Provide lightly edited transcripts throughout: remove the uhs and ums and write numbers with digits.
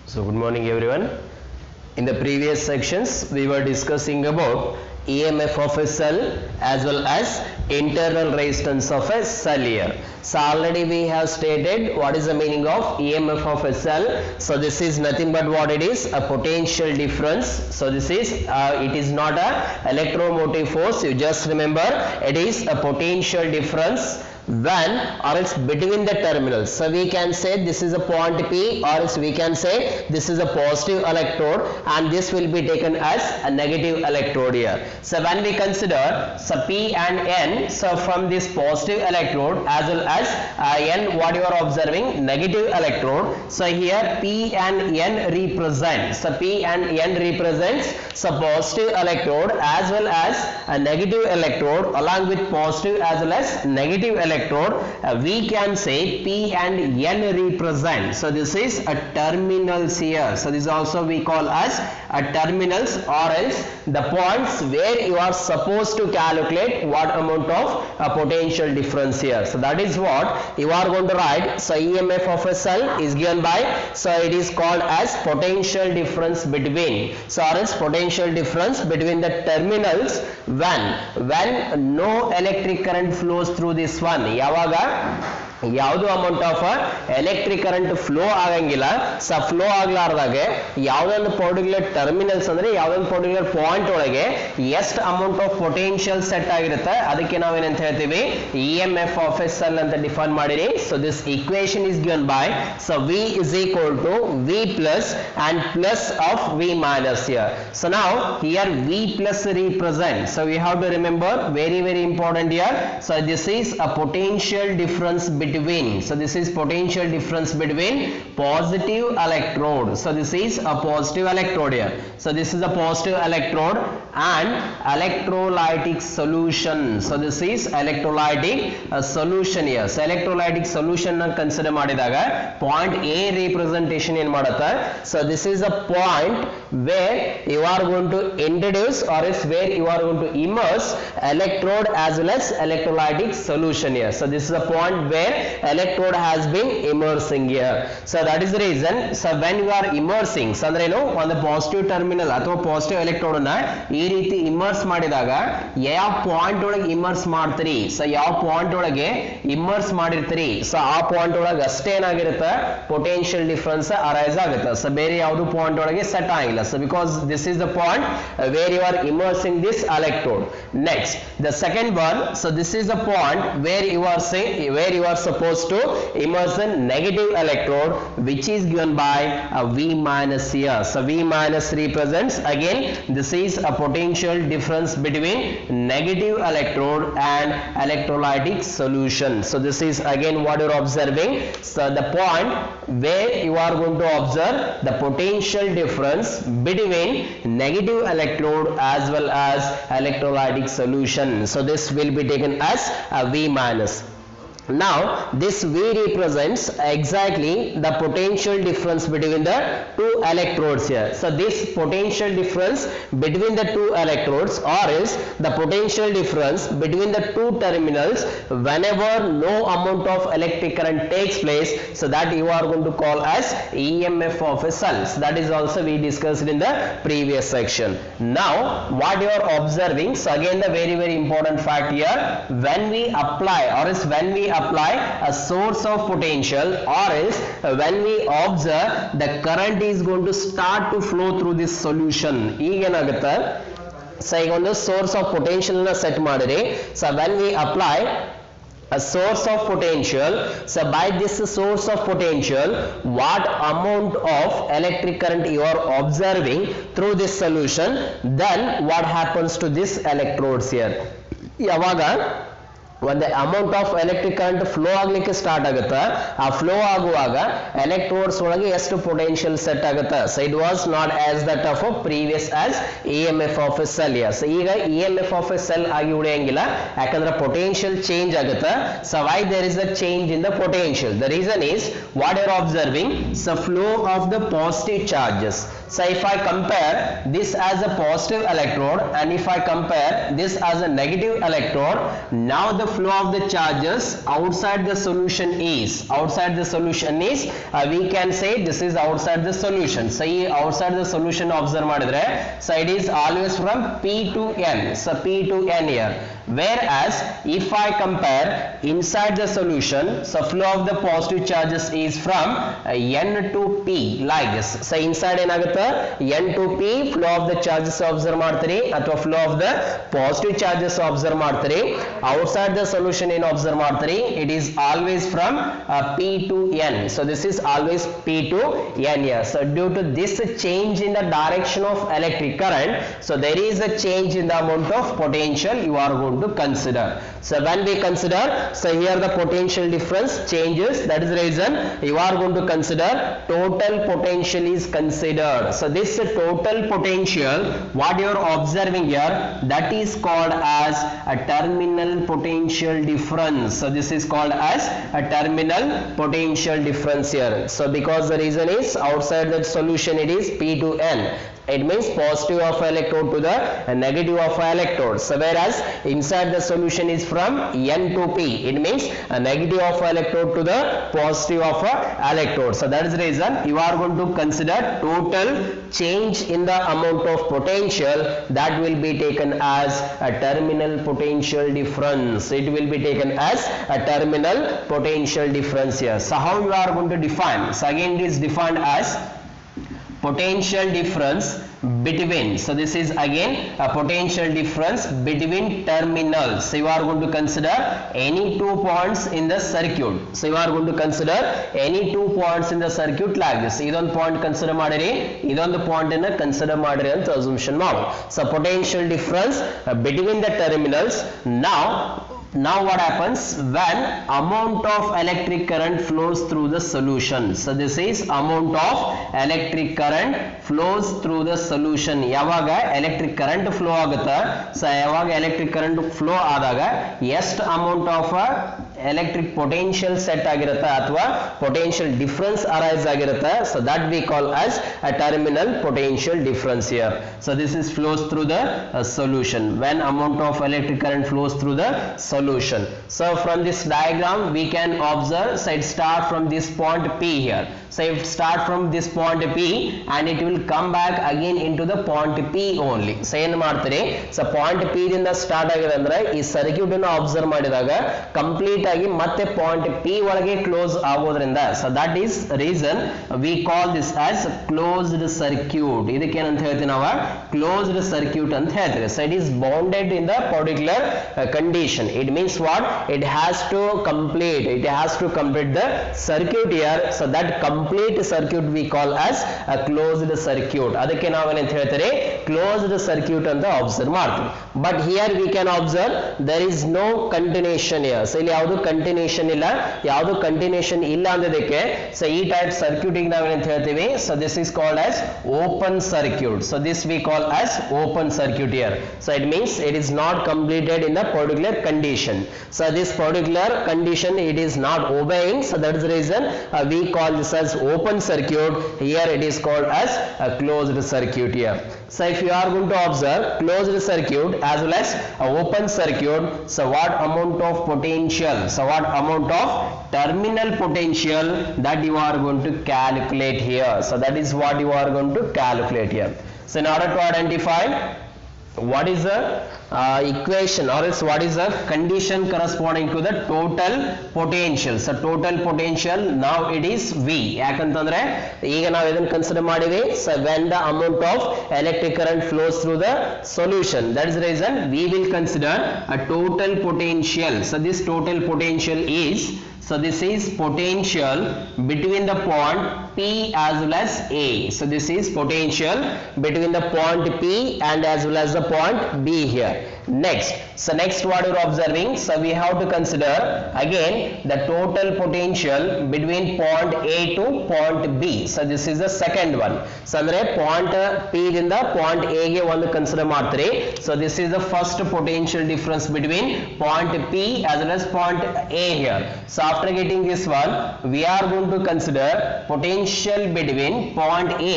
So good morning everyone. In the previous sections we were discussing about EMF of a cell as well as internal resistance of a cell here. So already we have stated what is the meaning of EMF of a cell. So this is nothing but what it is, a potential difference. So this is it is not a electromotive force, you just remember it is a potential difference when or else between the terminals. So we can say this is a point P, or else we can say this is a positive electrode and this will be taken as a negative electrode here. So when we consider P and N, so from this positive electrode as well as N, what you are observing, negative electrode. So here P and N represent, so P and N represents so positive electrode as well as a negative electrode, along with positive as well as negative electrode. We can say P and N represent. So this is a terminals here. So this also we call as a terminals, or else the points where you are supposed to calculate what amount of potential difference here. So that is what you are going to write. So EMF of a cell is given by, so it is called as potential difference between, so or else potential difference between the terminals when no electric current flows through this one. ಯಾವಾಗ ಯಾವುದು amount of electric current flow ಆಗಂಗಿಲ್ಲ. So flow ಆಗ್ಲಾರ್ದಾಗೆ ಯಾವ್ದೊಂದು particular terminals ಅಂದ್ರೆ ಯಾವ್ದೊಂದು particular point ಒಳಗೆ ಎಷ್ಟು amount of potential set ಆಗಿರುತ್ತೆ ಅದಕ್ಕೆ ನಾವೇನಂತ ಹೇಳ್ತೀವಿ, E M F of a cell ಅಂತ ಡಿಫೈನ್ ಮಾಡಿರಿ. So this equation is given by, so V is equal to V plus and plus of V minus here. So now here V plus represent, so we have to remember very important here. So this is a potential difference between, so this is potential difference between positive electrode. So this is a positive electrode here. So this is a positive electrode and electrolytic solution. So this is electrolytic solution here. So electrolytic solution na consider ಮಾಡಿದಾಗ point A representation ಏನು ಮಾಡುತ್ತೆ, so this is a point where you are going to introduce or is where you are going to immerse electrode as well as electrolytic solution here. So this is a point where electrode has been immersing here. So that is the reason. So when you are immersing, so ಅಂದ್ರೆ ಏನು, ಒಂದು positive terminal ಅಥವಾ positive electrode ಅನ್ನ ಈ ರೀತಿ immerse ಮಾಡಿದಾಗ ಯಾವ point ಒಳಗೆ ಇಮ್ಮರ್ಸ್ ಮಾಡ್ತೀರಿ, ಸೊ ಯಾವ ಪಾಯಿಂಟ್ ಒಳಗೆ ಇಮ್ಮರ್ಸ್ ಮಾಡಿರ್ತೀರಿ, ಸೊ ಆ ಪಾಯಿಂಟ್ ಒಳಗೆ ಅಷ್ಟೇ ಏನಾಗಿರುತ್ತೆ ಪೊಟೆನ್ಶಿಯಲ್ ಡಿಫರೆನ್ಸ್ ಅರೈಸ್ ಆಗುತ್ತೆ. ಸೊ ಬೇರೆ ಯಾವುದು ಪಾಯಿಂಟ್ ಒಳಗೆ ಸೆಟ್ ಆಗಿಲ್ಲ. So because this is the point where you are immersing this electrode. Next the second one, so this is the point where you are where you are supposed to immerse a negative electrode, which is given by a V minus here. So V minus represents, again this is a potential difference between negative electrode and electrolytic solution. So this is again what you are observing. So the point where you are going to observe the potential difference between negative electrode as well as electrolytic solution. So this will be taken as a V minus. Now this V represents exactly the potential difference between the two electrodes here. So this potential difference between the two electrodes, or else the potential difference between the two terminals whenever no amount of electric current takes place, so that you are going to call as EMF of a cell. So that is also we discussed in the previous section. Now what you are observing, so again the very important fact here, when we apply or else when we apply a source of potential, or else when we observe the current is going to start to flow through this solution. ಈಗ ಏನಾಗುತ್ತೆ, so ಈಗ ಒಂದು source of potential ನ set ಮಾಡಿರಿ. So when we apply a source of potential, so by this source of potential what amount of electric current you are observing through this solution, then what happens to this electrodes here. ಯಾವಾಗ ಒಂದು amount of electric current flow ಆಗ್ಲಿಕ್ಕೆ start ಆಗುತ್ತೆ, ಆ flow ಆಗುವಾಗ electrodes ಒಳಗೆ ಎಷ್ಟು potential set ಆಗುತ್ತೆ. So it was not as that of previous as E M F of a cell. So ಈಗ E M F of a cell ಆಗಿ ಉಳಿಯಂಗಿಲ್ಲ, ಯಾಕಂದ್ರೆ ಪೊಟೆನ್ಶಿಯಲ್ ಚೇಂಜ್ ಆಗುತ್ತೆ. So why there is a change in the potential, the reason is what you are observing, so flow of the positive charges. So if I compare this as a positive electrode and if I compare this as a negative electrode, now the flow of the charges outside the solution is, we can say this is outside the solution. So outside the solution observe madidre, so it is always from P to N, so P to N here. Whereas if I compare inside the solution, so flow of the positive charges is from N to P like this. So inside ಏನಾಗುತ್ತೆ N to P flow of the charges observe ಮಾಡ್ತೀರಿ ಅಥವಾ flow of the positive charges observe ಮಾಡ್ತೀರಿ. Outside the solution ಏನು observe ಮಾಡ್ತೀರಿ, it is always from P to N. So this is always P to N here. So due to this change in the direction of electric current, so there is a change in the amount of potential you are going to consider. So when we consider, so here the potential difference changes, that is the reason you are going to consider total potential is considered. So this total potential what you are observing here, that is called as a terminal potential difference. So this is called as a terminal potential difference here. So because the reason is outside the solution it is P to N, it means positive of electrode to the negative of electrode. So whereas inside the solution is from N to P, it means a negative of electrode to the positive of electrode. So that is the reason you are going to consider total change in the amount of potential, that will be taken as a terminal potential difference. It will be taken as a terminal potential difference here. So how you are going to define? So again it is defined as potential difference between, so this is again a potential difference between terminals. So you are going to consider any 2 points in the circuit. So you are going to consider any 2 points in the circuit like this. Idon point consider madiri, idon point in consider madiri anta assumption maadu. So potential difference between the terminals. Now what happens when amount of electric current flows through the solution? So this is amount of electric current flows through the solution. Yavaga electric current flow agutta, so yavaga electric current flow adaga est amount of electric potential set ಆಗಿರುತ್ತೆ ಅಥವಾ potential difference arise ಆಗಿರುತ್ತೆ, so that we call as a terminal potential difference here. So this is flows through the solution when amount of electric current flows through the solution. So from this diagram we can observe, so it start from this point P here. So if start from this point P and it will come back again into the point P only. So ಏನು ಮಾಡ್ತೀರಿ, so point P ದಿಂದ start ಆಗಿದೆ ಅಂದ್ರೆ ಈ circuit ಅನ್ನು observe ಮಾಡಿದಾಗ complete ಆಗಿ ಮತ್ತೆ ಪಾಯಿಂಟ್ P ಒಳಗೆ ಕ್ಲೋಸ್ ಆಗೋದ್ರಿಂದ, so that is reason we call this as closed circuit. ಇದಕ್ಕೆ ಏನಂತ ಹೇಳ್ತೀವಿ ನಾವು, closed circuit ಅಂತ ಹೇಳ್ತೀವಿ. So it is bounded in the particular condition. It means what, it has to complete the circuit here. So that complete circuit we call as a closed circuit. ಅದಕ್ಕೆ ನಾವು ಏನಂತ ಹೇಳ್ತಾರೆ, closed circuit ಅಂತ observe ಮಾಡ್ತೀವಿ. But here we can observe there is no continuation here. So ಇಲ್ಲಿ ಯಾವುದು continuation ಇಲ್ಲ ಅಂದದಕ್ಕೆ, so ಈ type circuit ಗೆ ನಾವು ಏನಂತ ಹೇಳ್ತೀವಿ, so this is called as open circuit. So this we call as open circuit here. So it means it is not completed in the particular condition. So this particular condition it is not obeying, so that is the reason we call this as open circuit. Here it is called as a closed circuit here. So if you are going to observe closed circuit as well as a open circuit, so what amount of potential, so what amount of terminal potential that you are going to calculate here. So that is what you are going to calculate here. So in order to identify what is the equation or else what is the condition corresponding to the total potential, so total potential now it is V. ಯಾಕಂತಂದ್ರೆ ಈಗ ನಾವು ಇದನ್ನು consider ಮಾಡಿವಿ, so when the amount of electric current flows through the solution, that is the reason we will consider a total potential. So this total potential is, so this is potential between the point P as well as A. So this is potential between the point P and as well as the point B here. Next, so next what you are observing, so we have to consider again the total potential between point A to point B. So this is the second one. So andre point P ದಿಂದ point A ಗೆ ಒಂದು consider ಮಾಡ್ತೀರಿ. So this is the first potential difference between point P as well as point A here. So after getting this one, we are going to consider potential between point A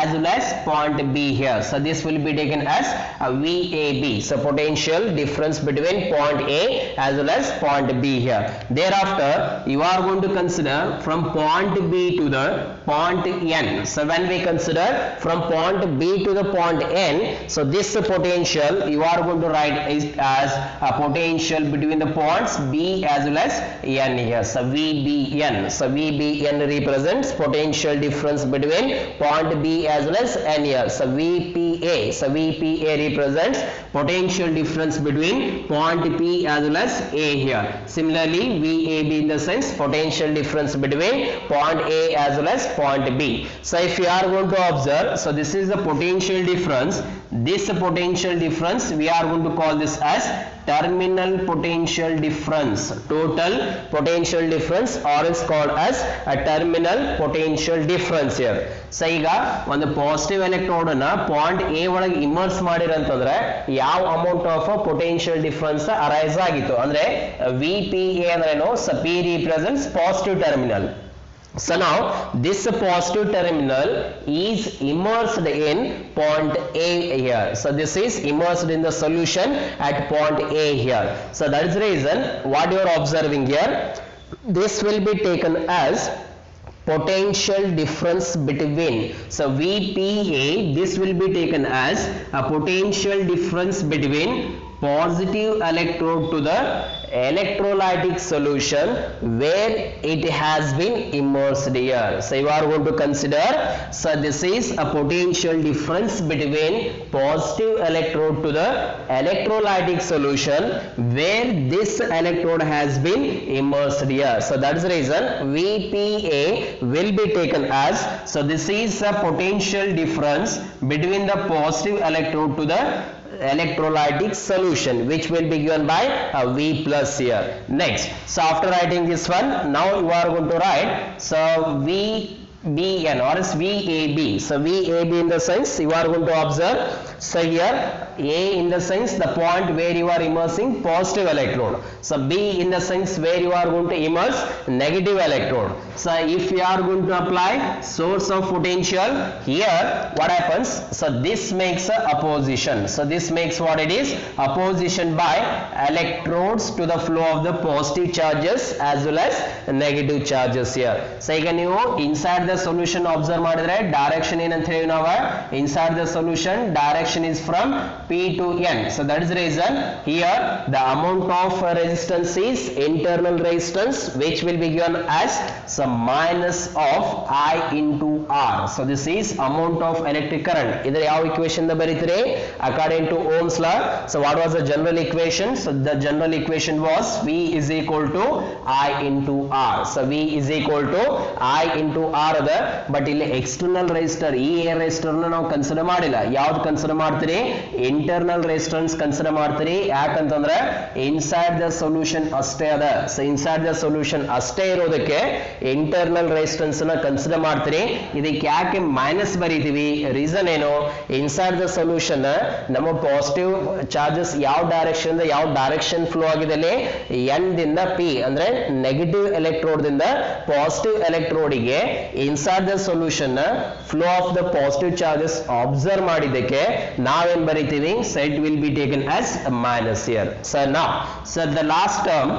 as well as point B here. So this will be taken as a VAB. So potential potential difference between point A as well as point B here. Thereafter you are going to consider from point B to the point N. So when we consider from point B to the point N, so this potential you are going to write as a potential between the points B as well as N here. So VBN. So VBN represents potential difference between point B as well as N here. So VPA. So VPA represents potential difference between point P as well as A here. Similarly, VAB in the sense potential difference between point A as well as point B. So if you are going to observe, so this is the potential difference. This potential difference we are going to call this as terminal potential difference, total potential difference, or is called as a terminal potential difference here. So ಈಗ ಒಂದು positive electrode ಅನ್ನ point A ಒಳಗೆ immerse ಮಾಡಿರಂತಂದ್ರೆ ಯಾವ amount of potential difference arise ಆಗಿತ್ತು ಅಂದ್ರೆ VPA ಅಂದ್ರೆ ಏನು, so P represents positive terminal. So now this positive terminal is immersed in point A here. So this is immersed in the solution at point A here. So that is the reason what you are observing here. This will be taken as potential difference between, so VPA, this will be taken as a potential difference between positive electrode to the electrolytic solution where it has been immersed here. So you are going to consider, so this is a potential difference between positive electrode to the electrolytic solution where this electrode has been immersed here. So that is the reason VPA will be taken as, so this is a potential difference between the positive electrode to the electrolytic solution, which will be given by V plus here. Next, so after writing this one, now you are going to write, so VBN or is VAB. So VAB in the sense you are going to observe, so here A in the sense the point where you are immersing positive electrode. So B in the sense where you are going to immerse negative electrode. So if you are going to apply source of potential here, what happens? So this makes a opposition. So this makes what it is, opposition by electrodes to the flow of the positive charges as well as negative charges here. So ಈಗ ನೀವು inside the solution observe ಮಾಡಿದ್ರೆ direction ಏನಂತ ಹೇಳಿ ನಾವು inside the solution direction is from P to N. So that is the reason here the amount of resistance is internal resistance, which will be given as some minus of I into R. So this is amount of electric current. ಇದರ ಯಾವ equation ದ ಬರೀತೀರಿ? According to Ohm's law. So what was the general equation? So the general equation was V is equal to I into R. So V is equal to I into R ಅದ, but ಇಲ್ಲಿ external resistor ಈ resistor ನಾವು consider ಮಾಡಿಲ್ಲ. ಯಾವ್ದು consider ಮಾಡ್ತೀರಿ? Internal resistance consider ಮಾಡ್ತೀರಿ. ಯಾಕಂತಂದ್ರೆ inside the solution ಅಷ್ಟೇ ಅದ. ಸೊ ಇನ್ಸೈಡ್ ದ ಸೊಲ್ಯೂಷನ್ ಅಷ್ಟೇ ಇರೋದಕ್ಕೆ ಇಂಟರ್ನಲ್ ರೆಸಿಸ್ಟೆನ್ಸ್ ನ ಕನ್ಸಿಡರ್ ಮಾಡ್ತೀರಿ. ಇದಕ್ಕೆ ಯಾಕೆ ಮೈನಸ್ ಬರೀತೀವಿ? ರೀಸನ್ ಏನು? ಇನ್ಸೈಡ್ ದ ಸೊಲ್ಯೂಷನ್ ನಮ್ಮ ಪಾಸಿಟಿವ್ ಚಾರ್ಜಸ್ ಯಾವ ಡೈರೆಕ್ಷನ್ ಫ್ಲೋ ಆಗಿದೆ ಎನ್ ದಿಂದ ಪಿ ಅಂದ್ರೆ ನೆಗೆಟಿವ್ ಎಲೆಕ್ಟ್ರೋಡ್ ದಿಂದ ಪಾಸಿಟಿವ್ ಎಲೆಕ್ಟ್ರೋಡ್ ಗೆ inside the solution flow of the positive charges observe ಮಾಡಿದ್ದಕ್ಕೆ ನಾವೇನ್ ಬರೀತೀವಿ? So it will be taken as a minus here. So now, so the last term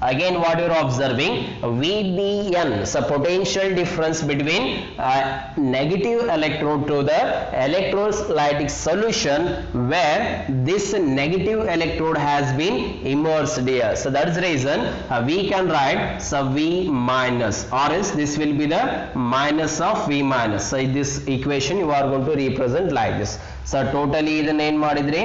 again what you are observing, VBN, so potential difference between negative electrode to the electrolytic solution where this negative electrode has been immersed here. So that is the reason we can write, so V minus, or else this will be the minus of V minus. So in this equation you are going to represent like this. So totally ಇದನ್ನ ಏನ್ ಮಾಡಿದ್ರಿ?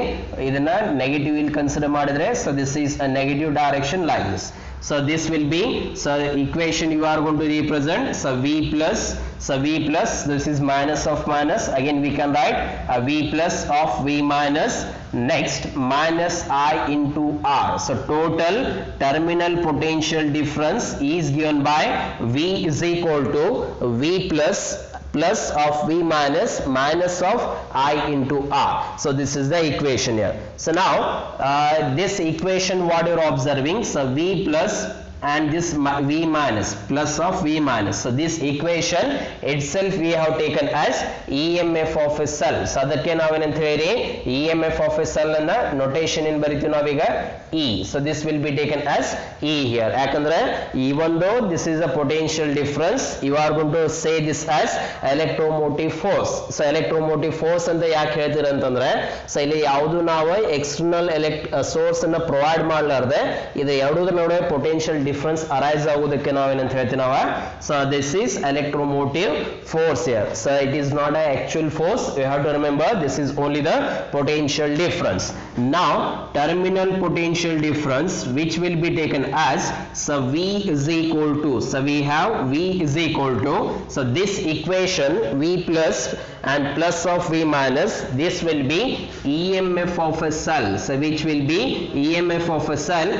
ಇದನ್ನ negative ಇಲ್ಲಿ consider ಮಾಡಿದ್ರೆ, so this is a negative direction like this. So this will be, so equation you are going to represent, so V plus, this is minus of minus, again we can write a V plus of V minus, next minus I into R. So total terminal potential difference is given by V is equal to V plus of V minus of I into R. So this is the equation here. So now this equation what you are observing, so V plus and this V minus, plus of V minus. So this equation itself we have taken as EMF of a cell. So ಅದಕ್ಕೆ ನಾವೇನಂತ ಹೇಳಿ EMF of a cell ಅನ್ನ notation in ಬರಿತೀವಿ ನಾವೀಗ E. So this will be taken as E here. ಯಾಕಂದ್ರೆ even though this is a potential difference, you are going to say this as electromotive force. So electromotive force ಅಂತ ಯಾಕೆ ಹೇಳ್ತೀರ ಅಂತಂದ್ರೆ, so ಇಲ್ಲಿ ಯಾವುದು ನಾವು ಎಕ್ಸ್ಟರ್ನಲ್ ಸೋರ್ಸ್ ಅನ್ನ provide ಮಾಡಲಾರದೆ ಇದು ಎರಡರ ನಡುವೆ ಪೊಟೆನ್ಷಿಯಲ್ ಡಿಫರೆನ್ಸ್ ಅರೈಸ್ ಆಗೋದಕ್ಕೆ ನಾವೇನಂತ ಹೇಳ್ತೀವಿ ನಾವು. So this is electromotive force here. So it is not an actual force. You have to remember this is only the potential difference. Now terminal potential difference which will be taken as, so V is equal to, so we have V is equal to, so this equation V plus and plus of V minus, this will be EMF of a cell, so which will be EMF of a cell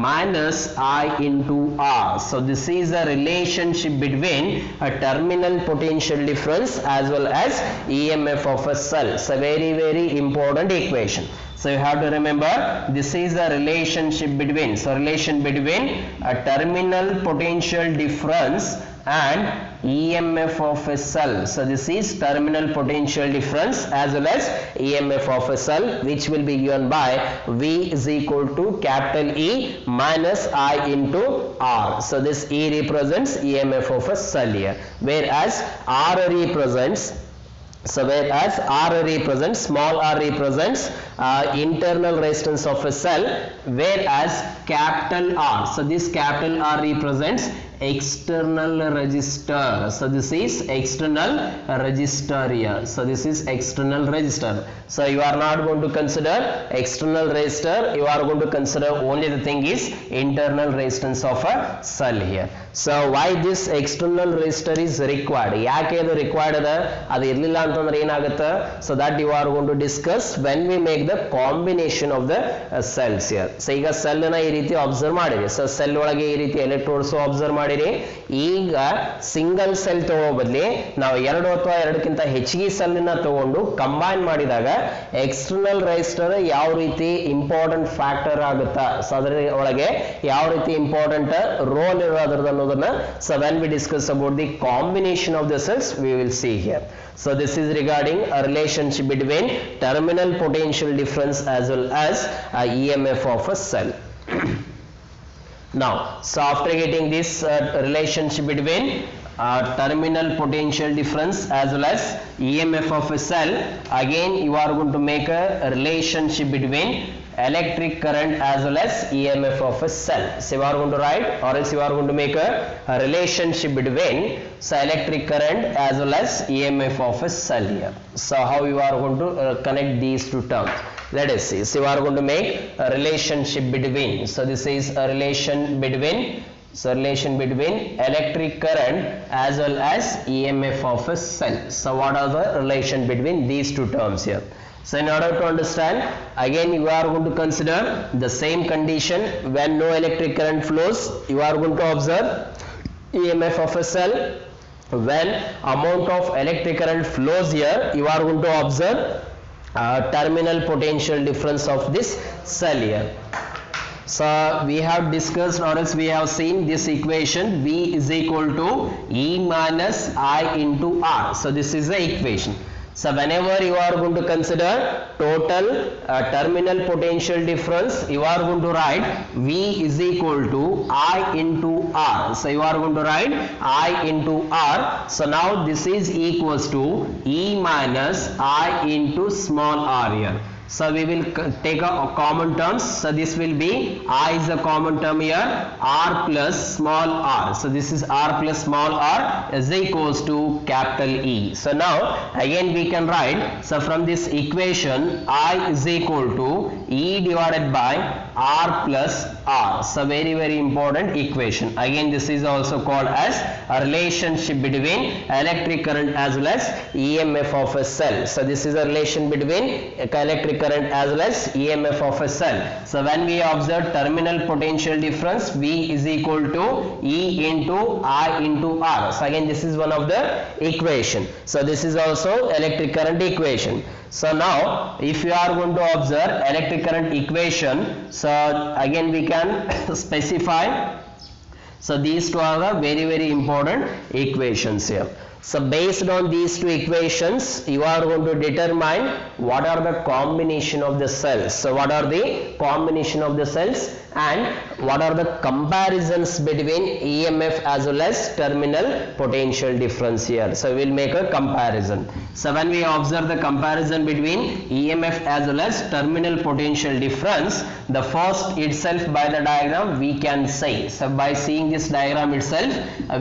minus I into R. So this is the relationship between a terminal potential difference as well as EMF of a cell. So very important equation. So you have to remember this is the relationship between, so relation between a terminal potential difference and EMF of a cell. So this is terminal potential difference as well as EMF of a cell, which will be given by V is equal to capital E minus I into R. So this E represents EMF of a cell here, whereas R represents, so whereas R represents, small r represents internal resistance of a cell, whereas capital R, so this capital R represents external resistor. So this is external resistor here. So this is external resistor. So you are not going to consider external resistor, you are going to consider only the thing is internal resistance of a cell here. So why this external resistor is required, ಯಾಕೆ ಇದು required ಅದ, ಅದು ಇರಲಿಲ್ಲ ಅಂತಂದ್ರೆ ಏನಾಗುತ್ತೆ, so that you are going to discuss when we make the combination of the cells here. So ಈಗ cell ನ ಈ ರೀತಿ ಅಬ್ಸರ್ವ್ ಮಾಡಿರಿ, ಸೊ ಸೆಲ್ ಒಳಗೆ ಈ ರೀತಿ ಎಲೆಕ್ಟ್ರೋಡ್ಸ್ ಅಬ್ಸರ್ವ್ ಮಾಡಿರಿ. ಈಗ ಸಿಂಗಲ್ ಸೆಲ್ ತಗೋ ಬದಲಿ ನಾವು ಎರಡು ಅಥವಾ ಎರಡಕ್ಕಿಂತ ಹೆಚ್ಚಿಗೆ ಸೆಲ್ ನ ತಗೊಂಡು ಕಂಬೈನ್ ಮಾಡಿದಾಗ ಎಕ್ಸ್ಟರ್ನಲ್ ರೆಸಿಸ್ಟರ್ ಯಾವ ರೀತಿ ಇಂಪಾರ್ಟೆಂಟ್ ಫ್ಯಾಕ್ಟರ್ ಆಗುತ್ತಾ, ಸೊ ಅದರ ಒಳಗೆ ಯಾವ ರೀತಿ ಇಂಪಾರ್ಟೆಂಟ್ ರೋಲ್ ಇರೋದ್ರದ್ದು ಅನ್ನೋದನ್ನ, so when we discuss about the combination of the cells we will see here. So this is regarding a relationship between terminal potential difference as well as EMF of a cell. Now, so after getting this relationship between terminal potential difference as well as EMF of a cell, again you are going to make a relationship between electric current as well as EMF of a cell. So you are going to write, or else you are going to make a relationship between, so electric current as well as EMF of a cell here. So how you are going to connect these two terms? Let us see. So you are going to make a relationship between, so this is a relation between, so relation between electric current as well as EMF of a cell. So what are the relation between these two terms here? So in order to understand, again you are going to consider the same condition when no electric current flows. You are going to observe EMF of a cell. When amount of electric current flows here, you are going to observe terminal potential difference of this cell here. So we have discussed, or else we have seen this equation, V is equal to E minus I into R. So this is the equation. So whenever you are going to consider total terminal potential difference, you are going to write V is equal to I into R. So you are going to write I into R. So now this is equals to E minus I into small r here. So we will take a common terms. So this will be I is a common term here, R plus small r. So this is R plus small r is equals to capital E. So now again we can write, so from this equation I is equal to E divided by R plus R. So very important equation. Again this is also called as a relationship between electric current as well as EMF of a cell. So this is a relation between electric current as well as EMF of a cell. So when we observe terminal potential difference, V is equal to E into I into R. So again this is one of the equation. So this is also electric current equation. So now if you are going to observe electric current equation, so again we can specify So these two are the very important equations here. So based on these two equations, you are going to determine what are the combination of the cells. So what are the combination of the cells and what are the comparisons between EMF as well as terminal potential difference here. So we will make a comparison. So when we observe the comparison between EMF as well as terminal potential difference, the first itself by the diagram we can say, so by seeing this diagram itself,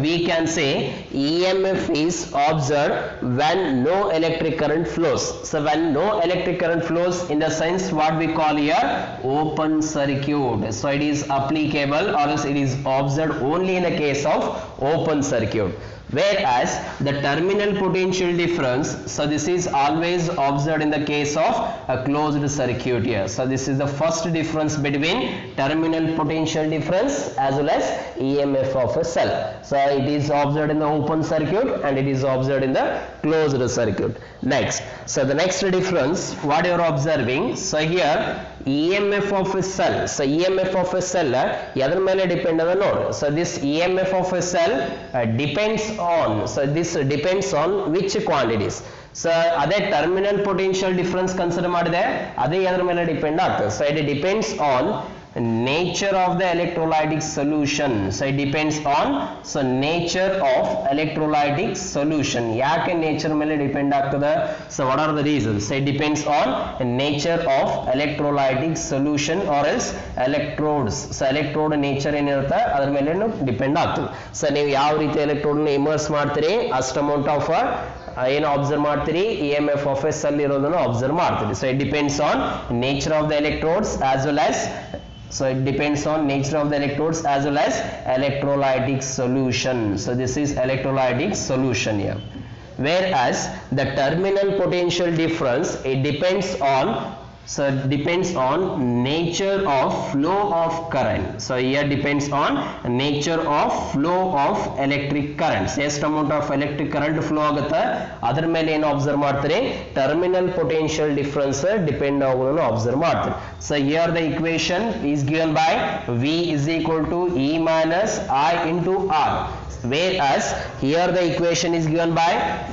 we can say EMF is observed when no electric current flows. So when no electric current flows, in the sense what we call here open circuit. So it is applicable or else it is observed only in the case of open circuit. Whereas the terminal potential difference, so this is always observed in the case of a closed circuit here. So this is the first difference between terminal potential difference as well as EMF of a cell. So it is observed in the open circuit and it is observed in the closed circuit. Next, so the next difference what you are observing, so here EMF of a cell. So EMF of a cell yadar mele depend ada nodi. So this EMF of a cell depends on, so this depends on which quantities. So ಅದೇ terminal potential difference consider ಮಾಡಿದೆ, ಅದೇ ಯadar ಮೇಲೆ depend ಆಗ್ತದೆ. So it depends on nature of the electrolytic solution. So it depends on, so nature of electrolytic solution. ಯಾಕೆ nature ಮೇಲೆ depend ಆಗ್ತದೆ? So what are the reasons? So it depends on nature of electrolytic solution or else electrodes. So electrode nature ಏನಿರುತ್ತೆ ಅದರ ಮೇಲೆ depend ಆಗ್ತದೆ. So ನೀವು ಯಾವ ರೀತಿ electrode ನ immerse ಮಾಡ್ತೀರಿ ಅಷ್ಟು amount of ಏನು ಅಬ್ಸರ್ವ್ ಮಾಡ್ತೀರಿ EMF of a cell ಇರೋದನ್ನು ಅಬ್ಸರ್ವ್ ಮಾಡ್ತೀರಿ. So it depends on nature of the electrodes as well as, so it depends on nature of the electrodes as well as electrolytic solution. So this is electrolytic solution here. Whereas the terminal potential difference, it depends on, so it depends on nature of flow of current. So here depends on nature of flow of electric currents. ಎಷ್ಟು amount of electric current flow ಆಗುತ್ತೆ ಅದರ ಮೇಲೆ ಏನು observe ಮಾಡ್ತೀರಿ terminal potential difference depend ಆಗೋದನ್ನು observe ಮಾಡ್ತೀರಿ. So here the equation is given by V is equal to E minus I into R. Whereas here the equation is given by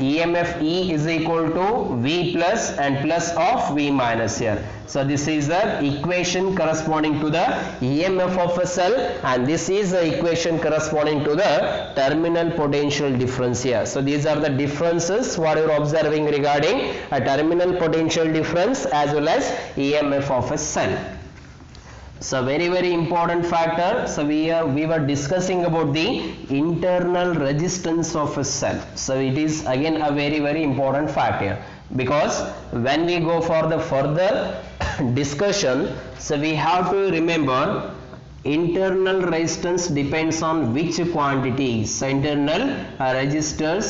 EMF E is equal to V plus and plus of V minus here. So this is the equation corresponding to the EMF of a cell and this is the equation corresponding to the terminal potential difference here. So these are the differences what you are observing regarding a terminal potential difference as well as EMF of a cell. So very important factor. So we were discussing about the internal resistance of a cell. So it is again a very important factor, because when we go for the further discussion, so we have to remember internal resistance depends on which quantities. So internal resistors,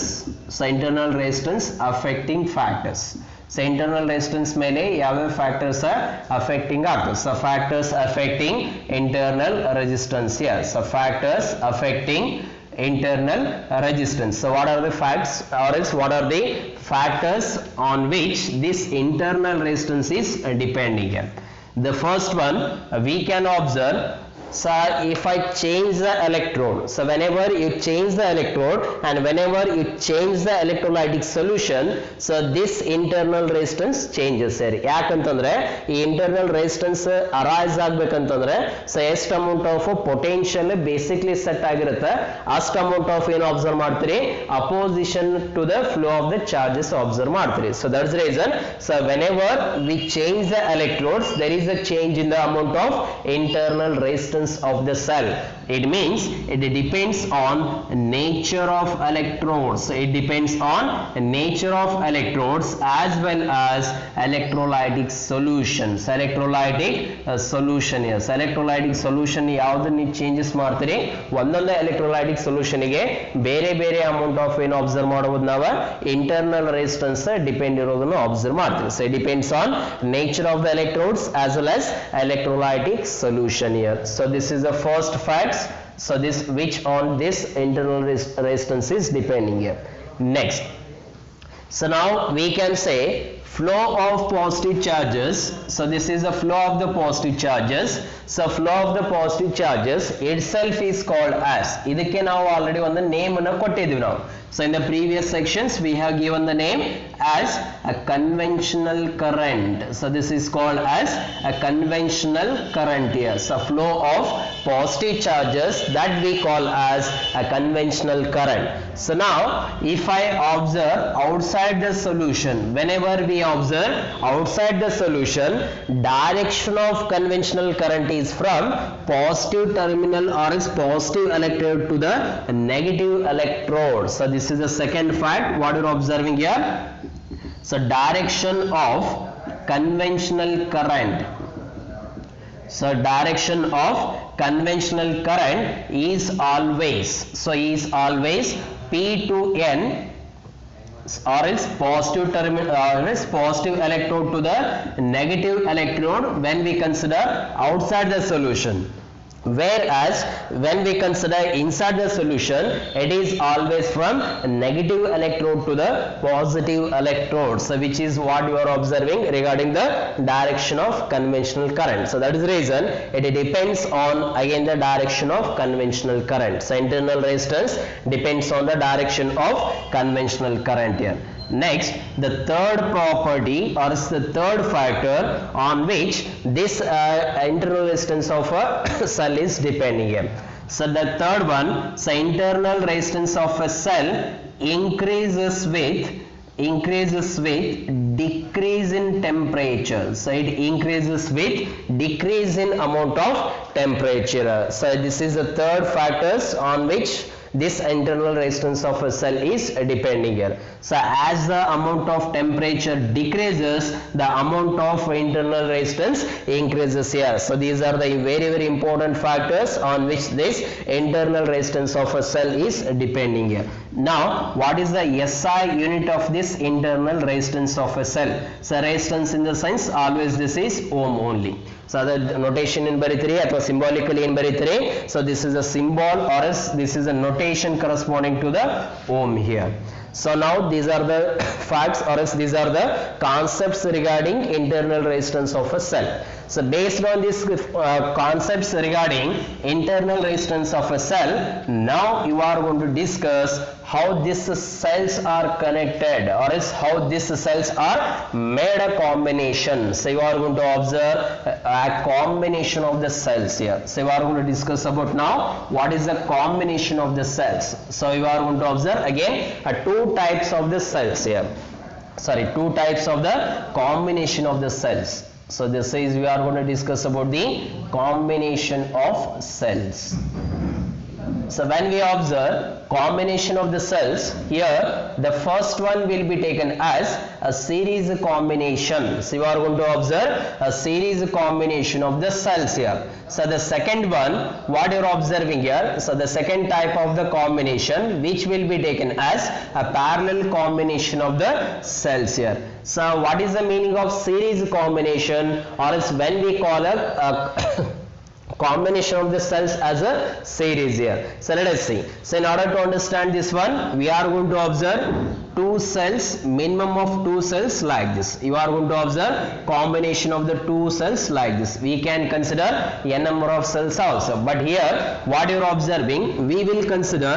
so internal resistance affecting factors. So internal resistance ಮೇಲೆ ಯಾವ factors are affecting ಆಗ್ತದೆ. So factors affecting internal resistance here. So factors affecting internal resistance. So what are the facts or else what are the factors on which this internal resistance is depending here? The first one we can observe, so if I change the electrode, so whenever you change the electrode and whenever you change the electrolytic solution, so this internal resistance changes here. ಯಾಕಂತಂದ್ರೆ ಈ internal resistance arise ಆಗಬೇಕಂತಂದ್ರೆ so ಎಷ್ಟು amount of potential basically set ಆಗಿರುತ್ತೆ ಅಷ್ಟು amount of ಏನು observe ಮಾಡ್ತೀರಿ opposition to the flow of the charges observe ಮಾಡ್ತೀರಿ. So that's the reason, so whenever we change the electrodes there is a change in the amount of internal resistance of the cell. It means it depends on nature of electrodes. It depends on nature of electrodes as well as electrolytic solutions. Electrolytic solution here. So electrolytic solution ಯಾವುದನ್ನ changes ಮಾಡ್ತೀರಿ ಒಂದೊಂದು electrolytic solution ಗೆ ಬೇರೆ amount of ಏನು observe ಮಾಡಬಹುದು ನಾವು internal resistance depend ಇರೋದನ್ನು observe ಮಾಡ್ತೀವಿ. So it depends on nature of the electrodes as well as electrolytic solution here. So this is the first facts. So this which on this internal resistance is depending here. Next, So now we can say flow of positive charges. So this is the flow of the positive charges. So flow of the positive charges itself is called as. ಇದಕ್ಕೆ ನಾವು already ಒಂದು name ಅನ್ನು ಕೊಟ್ಟಿದ್ದೀವಿ ನಾವು. So in the previous sections we have given the name as a conventional current. So this is called as a conventional current here. So flow of positive charges that we call as a conventional current. So now if I observe outside the solution, whenever we observe outside the solution, direction of conventional current is from positive terminal or is positive electrode to the negative electrode. So this is the second fact what you are observing here. So direction of conventional current. So direction of conventional current is always, so is always P to N or is positive terminal or is positive electrode to the negative electrode when we consider outside the solution. Whereas when we consider inside the solution, it is always from negative electrode to the positive electrode. So which is what you are observing regarding the direction of conventional current. So that is the reason it depends on again the direction of conventional current. So internal resistance depends on the direction of conventional current here. Next, the third property or the third factor on which this internal resistance of a cell is depending here. So the third one, so internal resistance of a cell increases with decrease in temperature. So it increases with decrease in amount of temperature. So this is the third factors on which this internal resistance of a cell is depending here. So as the amount of temperature decreases, the amount of internal resistance increases here. So these are the very important factors on which this internal resistance of a cell is depending here. Now what is the SI unit of this internal resistance of a cell? So resistance in the sense always this is ohm only. So the notation in ಬರೀತೀರಿ ಅಥವಾ symbolically in ಬರೀತೀರಿ. So this is a symbol or else this is a notation corresponding to the ohm here. So now these are the facts or else these are the concepts regarding internal resistance of a cell. So based on these concepts regarding internal resistance of a cell, now you are going to discuss how these cells are connected or else how these cells are made a combination. So you are going to observe a combination of the cells here. So you are going to discuss about now what is the combination of the cells. So you are going to observe again two types of the cells here. Sorry, two types of the combination of the cells. So this is we are going to discuss about the combination of cells. So when we observe combination of the cells here, the first one will be taken as a series combination. So you are going to observe a series combination of the cells here. So the second one what you are observing here, so the second type of the combination which will be taken as a parallel combination of the cells here. So what is the meaning of series combination or else when we call a combination of the cells as a series here? So let us see. So in order to understand this one, we are going to observe two cells, minimum of two cells like this. You are going to observe combination of the two cells like this. We can consider n number of cells also, but here what you are observing, we will consider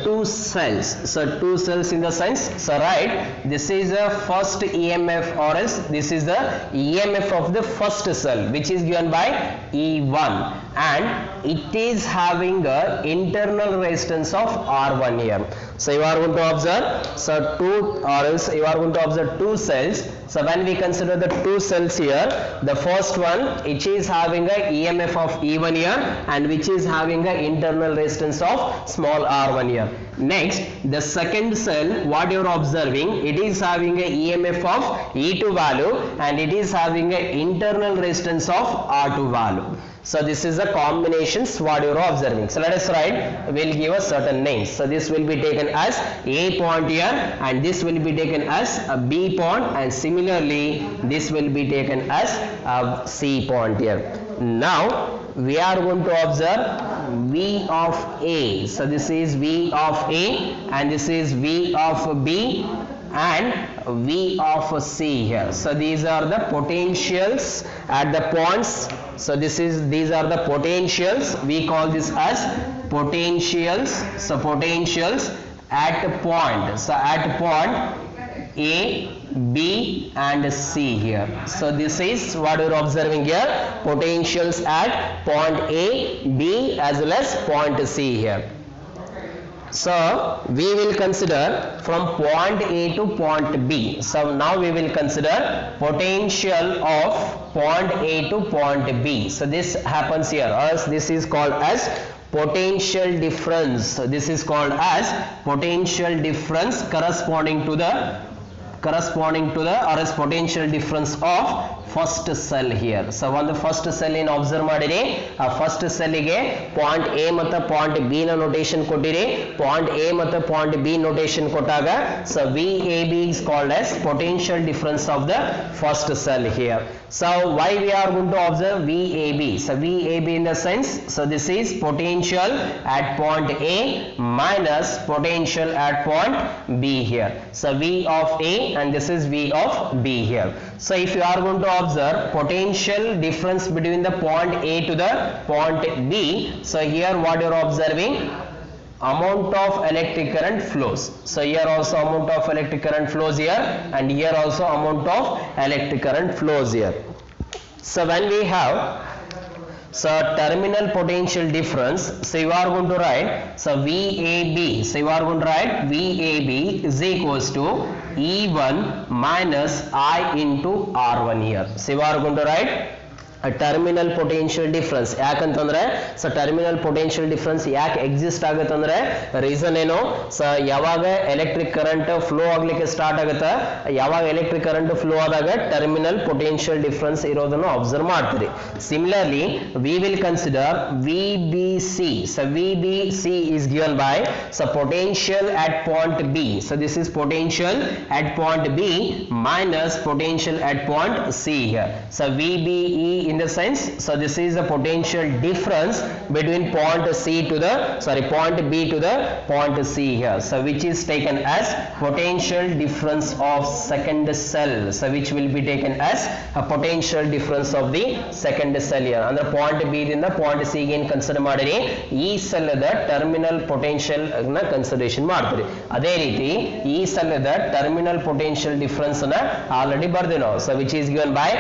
two cells. So two cells in the sense, so right, this is the first EMF or else this is the EMF of the first cell which is given by E1 and it is having a internal resistance of R1 here. So you are going to observe, so two or else you are going to observe two cells. So when we consider the two cells here, the first one which is having a EMF of E1 here and which is having a internal resistance of small r1 here. Next, the second cell what you are observing, it is having a EMF of E2 value and it is having a internal resistance of R2 value. So this is the combinations what you are observing. So let us write, we will give a certain names. So this will be taken as A point here and this will be taken as a B point and similarly this will be taken as a C point here. Now we are going to observe V of A. So this is V of A and this is V of B and V of C here. So these are the potentials at the points. So these are the potentials. We call this as potentials. So potentials at point. So at point A, B and C here. So this is what we are observing here, potentials at point A, B as well as point C here. So we will consider from point A to point B. So now we will consider potential of point A to point B. So this happens here, or this is called as potential difference. So this is called as potential difference corresponding to the or as potential difference of first cell here. So one the first cell in observe madiri, first cell ige point A ಮತ್ತು point B na notation ಕೊಟ್ಟಿರಿ, point A ಮತ್ತು point B notation ಕೊಟ್ಟಾಗ so VAB is called as potential difference of the first cell here. So why we are going to observe VAB? So VAB in the sense, so this is potential at point A minus potential at point B here. So V of A and this is V of B here. So if you are going to observe potential difference between the point A to the point B, so here what you are observing, amount of electric current flows. So here also amount of electric current flows here, and here also amount of electric current flows here. So when we have terminal potential difference, so you are going to write VAB. So you are going to write VAB is equals to E1 minus I into R1 here. So you are going to write a terminal potential difference. ಯಾಕಂತಂದ್ರೆ so terminal potential difference ಯಾಕೆ exist ಆಗುತ್ತಂದ್ರೆ reason ಏನು, so ಯಾವಾಗ electric current flow ಆಗ್ಲಿಕ್ಕೆ start ಆಗುತ್ತೆ, ಯಾವಾಗ electric current flow ಆದಾಗ terminal potential difference ಇರೋದನ್ನು observe ಮಾಡ್ತೀರಿ. Similarly we will consider VBC. So VBC is given by potential at point B. So this is potential at point B minus potential at point C here. So VBE in the sense, so this is the potential difference between point C to the point B to the point C here. So which is taken as potential difference of second cell. So which will be taken as a potential difference of the second cell here. Under point B in the point C again consider madiri, ಈ cell the terminal potential ನ consideration ಮಾಡ್ತೀರಿ. ಅದೇ ರೀತಿ ಈ cell the terminal potential difference ನ already ಬರ್ದೆ ನಾವು. So which is given by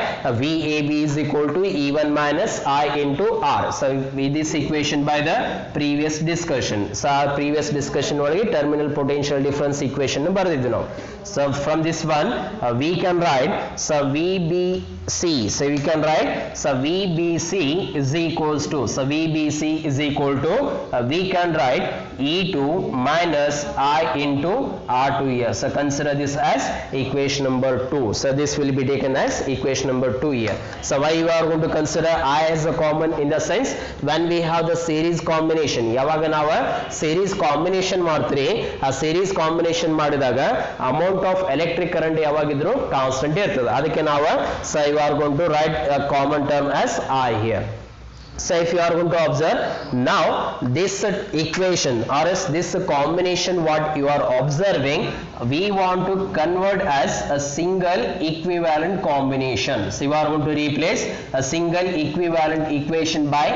VAB is equal to E1 minus I into R. So with this equation by the previous discussion. So our previous discussion ಒಳಗೆ terminal potential difference equation ಬರೆದಿದ್ದು ನಾವು. So from this one we can write VBC. So we can write VBC is equals to VBC is equal to we can write E2 minus I into R2 here. So consider this as equation number 2. So this will be taken as equation number 2 here. So why you are going to consider I as a common, in the sense when we have the series combination, ಯಾವಾಗ ನಾವು series combination ಮಾಡ್ತೀರಿ, ಆ series combination ಮಾಡಿದಾಗ amount of electric current ಯಾವಾಗಿದ್ರು constant ಇರ್ತದೆ. ಅದಕ್ಕೆ ನಾವು so you are going to write a common term as I here. So if you are going to observe now this equation or else this combination what you are observing, we want to convert as a single equivalent combination. So you are going to replace a single equivalent equation by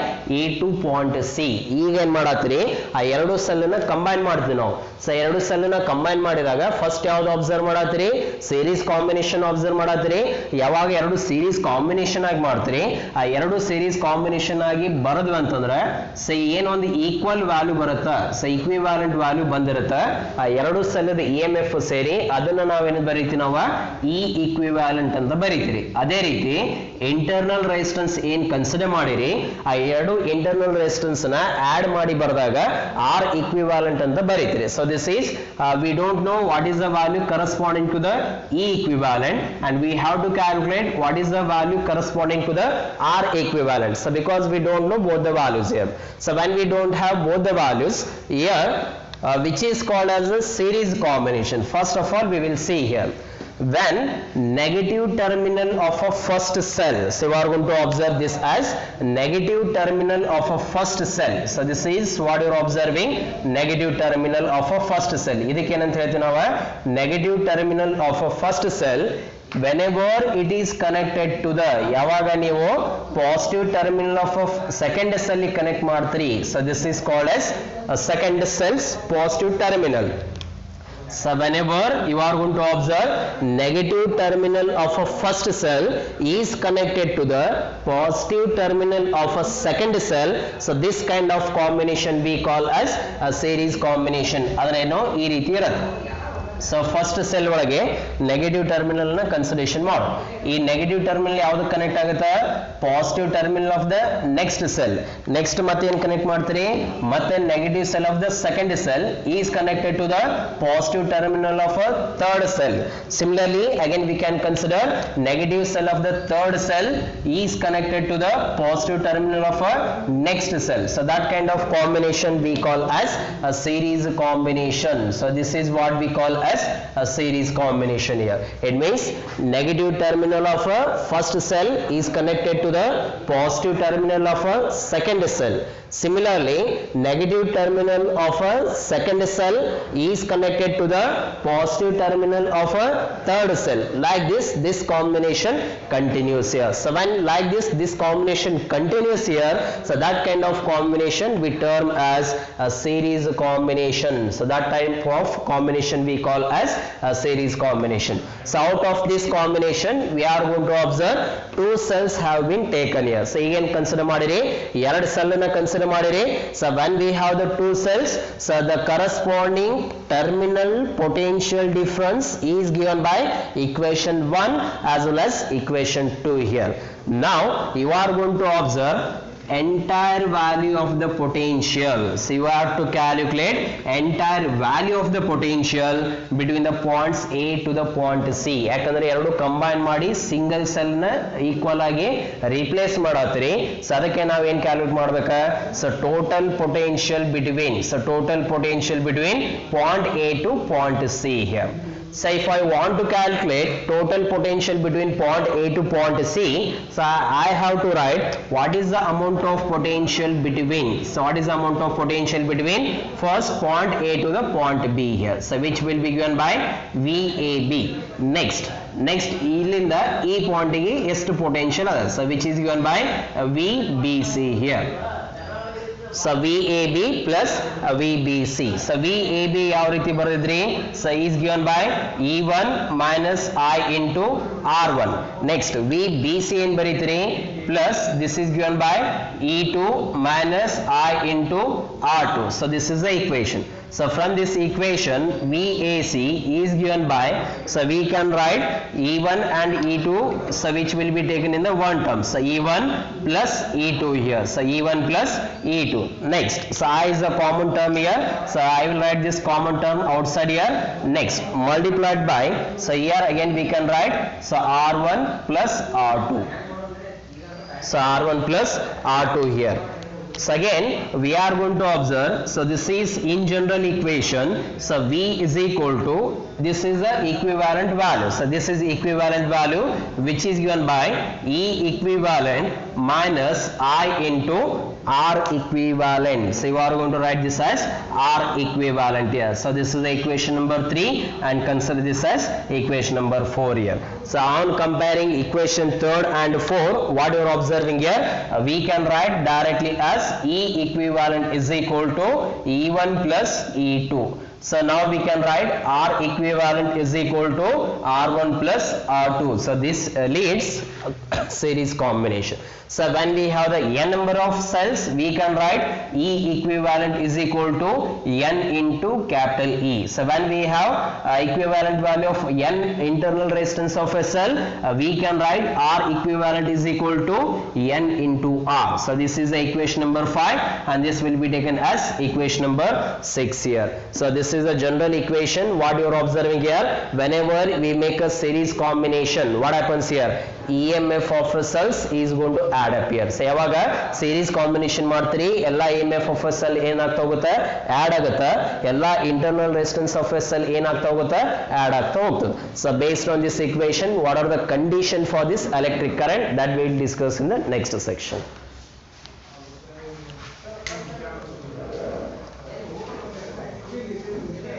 A to point C. ಈಗ ಏನು ಮಾಡತ್ತೀರಿ, ಆ ಎರಡು cell ನ combine ಮಾಡ್ತೀವಿ ನಾವು. So ಎರಡು cell ನ combine ಮಾಡಿದಾಗ ಫಸ್ಟ್ ಯಾವ್ದು ಅಬ್ಸರ್ವ್ ಮಾಡತ್ತೀರಿ, ಸೀರೀಸ್ ಕಾಂಬಿನೇಷನ್ ಅಬ್ಸರ್ವ್ ಮಾಡತ್ತೀರಿ. ಯಾವಾಗ ಎರಡು ಸೀರೀಸ್ ಕಾಂಬಿನೇಷನ್ ಆಗಿ ಮಾಡ್ತೀರಿ, ಆ ಎರಡು ಸೀರೀಸ್ ಕಾಂಬಿನೇಷನ್ ಆಗಿ ಬರದ್ವಿ ಅಂತಂದ್ರೆ ಸೊ ಏನೊಂದು ಈಕ್ವಲ್ ವ್ಯಾಲ್ಯೂ ಬರುತ್ತೆ, ಸೊ ಈಕ್ವಿವ್ಯಾಲೆಂಟ್ ವ್ಯಾಲ್ಯೂ ಬಂದಿರುತ್ತೆ, ಆ ಎರಡು ಸೆಲ್ದ EMF ಸೇರಿ ಅದನ್ನ ನಾವೇನು ಬರೀತೀವಿ, ನಾವು ಈ ಈಕ್ವಿವ್ಯಾಲೆಂಟ್ ಅಂತ ಬರೀತೀರಿ. ಅದೇ ರೀತಿ ಇಂಟರ್ನಲ್ ರೆಸಿಸ್ಟೆನ್ಸ್ ಏನ್ ಕನ್ಸಿಡರ್ ಮಾಡಿರಿ, ಆ ಎರಡು ಇಂಟರ್ನಲ್ ರೆಸಿಸ್ಟೆನ್ಸ್ ನ ಆಡ್ ಮಾಡಿ ಬರೆದಾಗ R equivalent ಅಂತ ಬರೀತೀರಿ. So this is we don't know what is the value corresponding to the E equivalent and we have to calculate what is the value corresponding to the R equivalent. So because we don't know both the values here, so when we don't have both the values here, which is called as a series combination. First of all we will see here when negative terminal of a first cell, so you are going to observe this as negative terminal of a first cell. So this is what you are observing, negative terminal of a first cell. ಇದಕ್ಕೆ ಏನಂತ ಹೇಳ್ತೀವಿ ನಾವು, negative terminal of a first cell whenever it is connected to the, ಯಾವಾಗ ನೀವು positive terminal of a second cell connect ಮಾಡ್ತೀರಿ, so this is called as a second cell's positive terminal. So whenever you are going to observe negative terminal of a first cell is connected to the positive terminal of a second cell, so this kind of combination we call as a series combination. ಅದನ್ನೇನು ಈ ರೀತಿ ಇರುತ್ತೆ. So first cell ಒಳಗೆ negative terminal ನ consideration ಮಾಡು. ಈ negative terminal ಯಾವ್ದು connect ಆಗುತ್ತೆ, positive terminal of the next cell. Next ಮತ್ತೆ ಏನ್ ಕನೆಕ್ಟ್ ಮಾಡ್ತೀರಿ, ಮತ್ತೆ negative cell of the second cell is connected to the positive terminal of a third cell. Similarly again we can consider negative cell of the third cell is connected to the positive terminal of a next cell. So that kind of combination we call as a series combination. So this is what we call as a series combination here. It means negative terminal of a first cell is connected to the positive terminal of a second cell. Similarly, negative terminal of a second cell is connected to the positive terminal of a third cell. Like this combination continues here. So when like this combination continues here, so that kind of combination we term as a series combination. So that type of combination we call as a series combination. So out of this combination we are going to observe two cells have been taken here. So again consider ಮಾಡಿರಿ, ಎರಡು cell ಅನ್ನು consider ಮಾಡಿರಿ. So when we have the two cells, so the corresponding terminal potential difference is given by equation 1 as well as equation 2 here. Now you are going to observe entire value of the potential. So you have to calculate entire value of the potential between the points A to the point C. ಯಾಕಂದ್ರೆ ಎರಡು combine ಮಾಡಿ single cell ನ equal ಆಗಿ replace ಮಾಡತ್ತೀರಿ. So ಅದಕ್ಕೆ ನಾವು ಏನ್ calculate ಮಾಡ್ಬೇಕಾ, so total potential between point A to point C here. So if I want to calculate total potential between point A to point C, so I have to write what is the amount of potential between. So what is the amount of potential between first point A to the point B here. So which will be given by VAB. Next ಇಲ್ಲಿಂದ ಈ point ಗೆ ಎಷ್ಟು potential ಅದ, so which is given by VBC here. So VAB plus VBC. So VAB ಯಾವ ರೀತಿ ಬರೆದಿದ್ರಿ, so is given by E1 minus I into R1. Next VBC ಏನ್ ಬರೀತೀರಿ, plus this is given by E2 minus I into R2. So this is the equation. So from this equation VAC is given by, so we can write E1 and E2, so which will be taken in the one term. So E1 plus E2 here. So E1 plus E2. Next, so I is a common term here. So I will write this common term outside here. Next, multiplied by, so here again we can write, so R1 plus R2. So R1 plus R2 here. So again we are going to observe, so this is in general equation, so V is equal to, this is the equivalent value, so this is equivalent value which is given by E equivalent minus I into R equivalent. So you are going to write this as R equivalent here. So this is the equation number 3 and consider this as equation number 4 here. So on comparing equation 3rd and 4, what you are observing here, we can write directly as E equivalent is equal to E1 plus E2. So now we can write R equivalent is equal to R1 plus R2. So this leads series combination. So when we have the n number of cells, we can write E equivalent is equal to n into capital E. So when we have equivalent value of n internal resistance of a cell, we can write R equivalent is equal to n into R. So this is the equation number 5 and this will be taken as equation number 6 here. So this this is a general equation. What you are observing here, whenever we make a series combination, what happens here? EMF of a cells is going to add up here. So yavaga series combination ಮಾಡ್ತೀರಿ ಎಲ್ಲ EMF of a cell ಏನಾಗ್ತಾ ಹೋಗುತ್ತೆ, add ಆಗುತ್ತೆ. ಎಲ್ಲ internal resistance of a cell ಏನಾಗ್ತಾ ಹೋಗುತ್ತೆ, add ಆಗ್ತಾ ಹೋಗ್ತದೆ. So based on this equation, what are the condition for this electric current, that we will discuss in the next section.